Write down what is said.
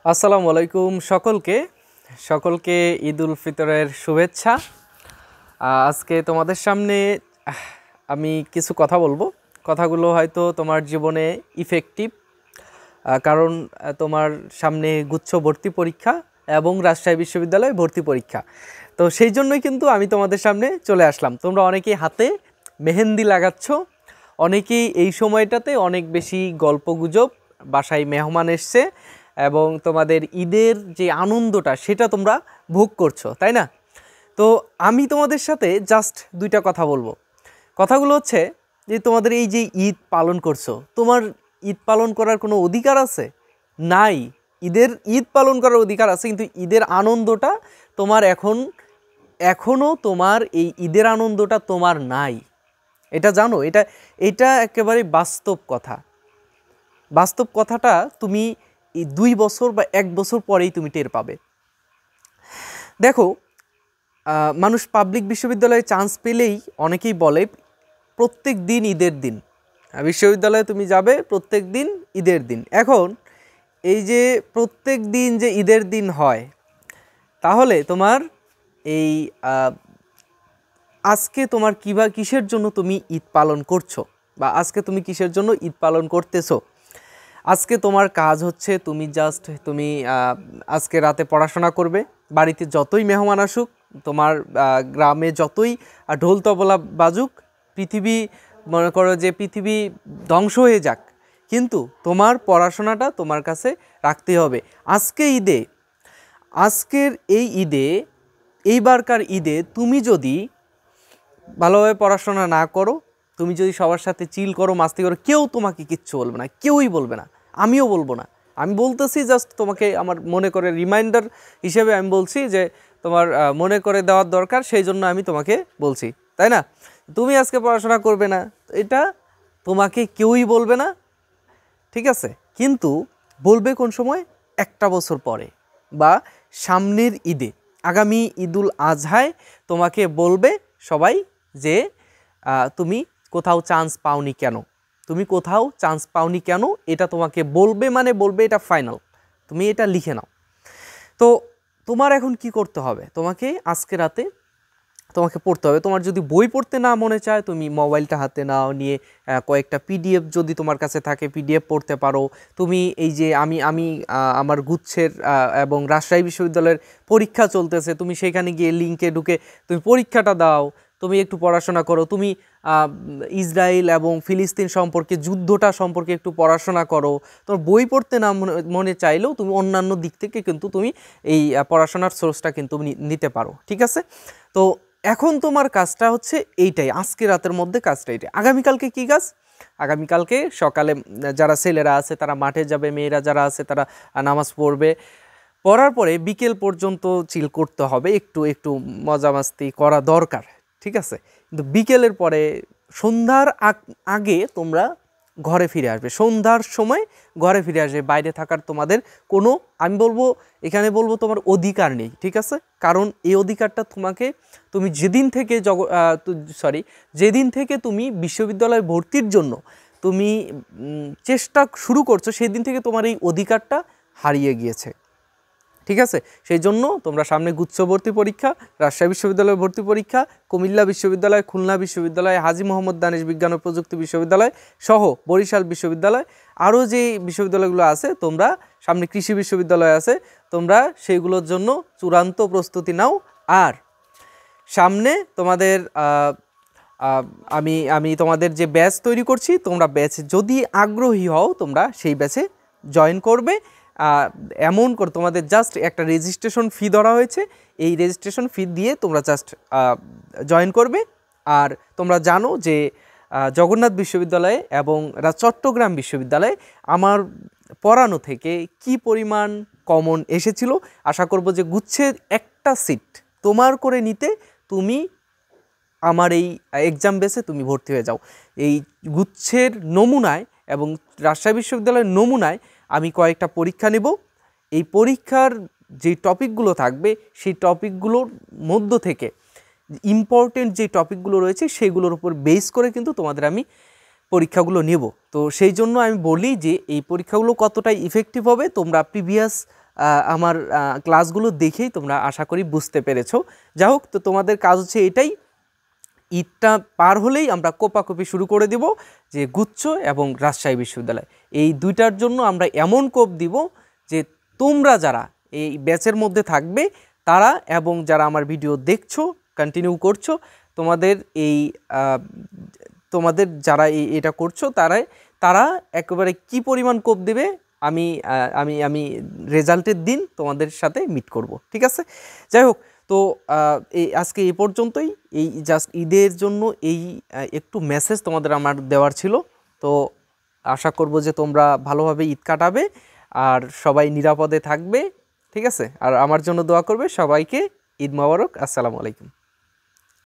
আসসালামু আলাইকুম সকলকে সকলকে ঈদ উল ফিতরের শুভেচ্ছা। আজকে তোমাদের সামনে আমি কিছু কথা বলবো। কথাগুলো হয়তো তোমার জীবনে ইফেক্টিভ, কারণ তোমার সামনে গুচ্ছ ভর্তি পরীক্ষা এবং রাজশাহী বিশ্ববিদ্যালয় ভর্তি পরীক্ষা। তো সেই জন্যই কিন্তু আমি তোমাদের সামনে চলে আসলাম। তোমরা অনেকেই হাতে মেহেন্দি লাগাচ্ছ, অনেকেই এই সময়টাতে অনেক বেশি গল্পগুজব, বাসায় মেহমান এসছে এবং তোমাদের ঈদের যে আনন্দটা সেটা তোমরা ভোগ করছো, তাই না? তো আমি তোমাদের সাথে জাস্ট দুইটা কথা বলবো। কথাগুলো হচ্ছে যে তোমাদের এই যে ঈদ পালন করছো, তোমার ঈদ পালন করার কোনো অধিকার আছে? নাই। ঈদ পালন করার অধিকার আছে, কিন্তু ঈদের আনন্দটা তোমার এখনও তোমার এই ঈদের আনন্দটা তোমার নাই। এটা জানো? এটা এটা একেবারে বাস্তব কথা। বাস্তব কথাটা তুমি এই 2 বছর বা 1 বছর পরেই তুমি টের পাবে। দেখো, মানুষ পাবলিক বিশ্ববিদ্যালয়ে চান্স পেলেই অনেকেই বলে প্রত্যেক দিন ঈদের দিন। বিশ্ববিদ্যালয়ে তুমি যাবে, প্রত্যেক দিন ঈদের দিন। এখন এই যে প্রত্যেক দিন যে ঈদের দিন হয়, তাহলে তোমার এই আজকে তোমার কিসের জন্য তুমি ঈদ পালন করছো, বা আজকে তুমি কিসের জন্য ঈদ পালন করতেছো? আজকে তোমার কাজ হচ্ছে তুমি আজকে রাতে পড়াশোনা করবে। বাড়িতে যতই মেহমান আসুক, তোমার গ্রামে যতই ঢোল তবলা বাজুক, পৃথিবী মনে করো যে পৃথিবী ধ্বংস হয়ে যাক, কিন্তু তোমার পড়াশোনাটা তোমার কাছে রাখতে হবে। আজকের এই ঈদে, এইবারকার ঈদে তুমি যদি ভালোভাবে পড়াশোনা না করো, তুমি যদি সবার সাথে চিল করো, মাস্তি করো, কেউ তোমাকে কিচ্ছু বলবে না, কেউই বলবে না, আমিও বলবো না। আমি বলতেছি জাস্ট তোমাকে আমার মনে করে রিমাইন্ডার হিসেবে আমি বলছি যে তোমার মনে করে দেওয়ার দরকার, সেই জন্য আমি তোমাকে বলছি, তাই না? তুমি আজকে পড়াশোনা করবে না, এটা তোমাকে কেউই বলবে না, ঠিক আছে? কিন্তু বলবে কোন সময়? 1টা বছর পরে বা সামনের ঈদে, আগামী ঈদুল আজহায় তোমাকে বলবে সবাই যে তুমি কোথাও চান্স পাওনি কেন, তুমি কোথাও চান্স পাওনি কেন, এটা তোমাকে বলবে, মানে বলবে, এটা ফাইনাল। তুমি এটা লিখে নাও। তো তোমার এখন কি করতে হবে? তোমাকে আজকে রাতে তোমাকে পড়তে হবে। তোমার যদি বই পড়তে না মনে চায়, তুমি মোবাইলটা হাতে নাও, নিয়ে কয়েকটা পিডিএফ যদি তোমার কাছে থাকে পিডিএফ পড়তে পারো। তুমি এই যে আমি আমার গুচ্ছের এবং রাজশাহী বিশ্ববিদ্যালয়ের পরীক্ষা চলতেছে, তুমি সেখানে গিয়ে লিঙ্কে ঢুকে তুমি পরীক্ষাটা দাও, তুমি একটু পড়াশোনা করো, তুমি ইসরায়েল এবং ফিলিস্তিন সম্পর্কে, যুদ্ধটা সম্পর্কে একটু পড়াশোনা করো। তোমার বই পড়তে না মনে চাইলেও তুমি অন্যান্য দিক থেকে কিন্তু তুমি এই পড়াশোনার সোর্সটা কিন্তু নিতে পারো, ঠিক আছে? তো এখন তোমার কাজটা হচ্ছে এইটাই, আজকে রাতের মধ্যে কাজটা এইটাই। আগামীকালকে কী কাজ? আগামীকালকে সকালে যারা ছেলেরা আছে তারা মাঠে যাবে, মেয়েরা যারা আছে তারা নামাজ পড়বে। পড়ার পরে বিকেল পর্যন্ত চিল করতে হবে, একটু একটু মজা মাস্তি করা দরকার, ঠিক আছে? কিন্তু বিকেলের পরে সন্ধ্যার আগে তোমরা ঘরে ফিরে আসবে। সন্ধ্যার সময় ঘরে ফিরে আসবে। বাইরে থাকার তোমাদের কোনো, আমি বলবো এখানে বলবো, তোমার অধিকার নেই, ঠিক আছে? কারণ এই অধিকারটা তুমি যেদিন থেকে তুমি বিশ্ববিদ্যালয়ে ভর্তির জন্য তুমি চেষ্টা শুরু করছো, সেদিন থেকে তোমার এই অধিকারটা হারিয়ে গিয়েছে, ঠিক আছে? সেই জন্য তোমরা সামনে গুচ্ছ ভর্তি পরীক্ষা, রাজশাহী বিশ্ববিদ্যালয় ভর্তি পরীক্ষা, কুমিল্লা বিশ্ববিদ্যালয়, খুলনা বিশ্ববিদ্যালয়, হাজী মোহাম্মদ দানিশ বিজ্ঞান ও প্রযুক্তি বিশ্ববিদ্যালয় সহ বরিশাল বিশ্ববিদ্যালয়, আরও যে বিশ্ববিদ্যালয়গুলো আছে, তোমরা সামনে কৃষি বিশ্ববিদ্যালয় আছে, তোমরা সেইগুলোর জন্য চূড়ান্ত প্রস্তুতি নাও। আর সামনে তোমাদের আমি তোমাদের যে ব্যাচ তৈরি করছি, তোমরা ব্যাচে যদি আগ্রহী হও, তোমরা সেই ব্যাচে জয়েন করবে। এমন করে তোমাদের জাস্ট একটা রেজিস্ট্রেশন ফি ধরা হয়েছে, এই রেজিস্ট্রেশন ফি দিয়ে তোমরা জাস্ট জয়েন করবে। আর তোমরা জানো যে জগন্নাথ বিশ্ববিদ্যালয়ে এবং চট্টগ্রাম বিশ্ববিদ্যালয়ে আমার পড়ানো থেকে কি পরিমাণ কমন এসেছিল। আশা করব যে গুচ্ছের একটা সিট তোমার করে নিতে তুমি আমার এই এক্সাম বেসে তুমি ভর্তি হয়ে যাও। এই গুচ্ছের নমুনায় এবং রাজশাহী বিশ্ববিদ্যালয়ের নমুনায় আমি কয়েকটা পরীক্ষা নেব। এই পরীক্ষার যে টপিকগুলো থাকবে, সেই টপিকগুলোর মধ্য থেকে ইম্পর্টেন্ট যে টপিকগুলো রয়েছে সেগুলোর উপর বেস করে কিন্তু তোমাদের আমি পরীক্ষাগুলো নেব। তো সেই জন্য আমি বলি যে এই পরীক্ষাগুলো কতটা ইফেক্টিভ হবে তোমরা প্রিভিয়াস আমার ক্লাসগুলো দেখেই তোমরা আশা করি বুঝতে পেরেছো। যাই হোক, তো তোমাদের কাজ হচ্ছে এটাই, ঈদটা পার হলেই আমরা কোপাকুপি শুরু করে দিব যে গুচ্ছ এবং রাজশাহী বিশ্ববিদ্যালয় এই দুইটার জন্য আমরা এমন কোপ দিব যে তোমরা যারা এই ব্যাচের মধ্যে থাকবে তারা এবং যারা আমার ভিডিও দেখছো কন্টিনিউ করছো তোমাদের এই তোমাদের যারা এটা করছো তারা একেবারে কি পরিমাণ কোপ দেবে আমি আমি আমি রেজাল্টের দিন তোমাদের সাথে মিট করব, ঠিক আছে? যাই হোক, তো আজকে এই পর্যন্তই। এই জাস্ট ঈদের জন্য এই একটু মেসেজ তোমাদের আমার দেওয়ার ছিল। তো আশা করব যে তোমরা ভালোভাবে ঈদ কাটাবে আর সবাই নিরাপদে থাকবে, ঠিক আছে? আর আমার জন্য দোয়া করবে। সবাইকে ঈদ মোবারক। আসসালামু আলাইকুম।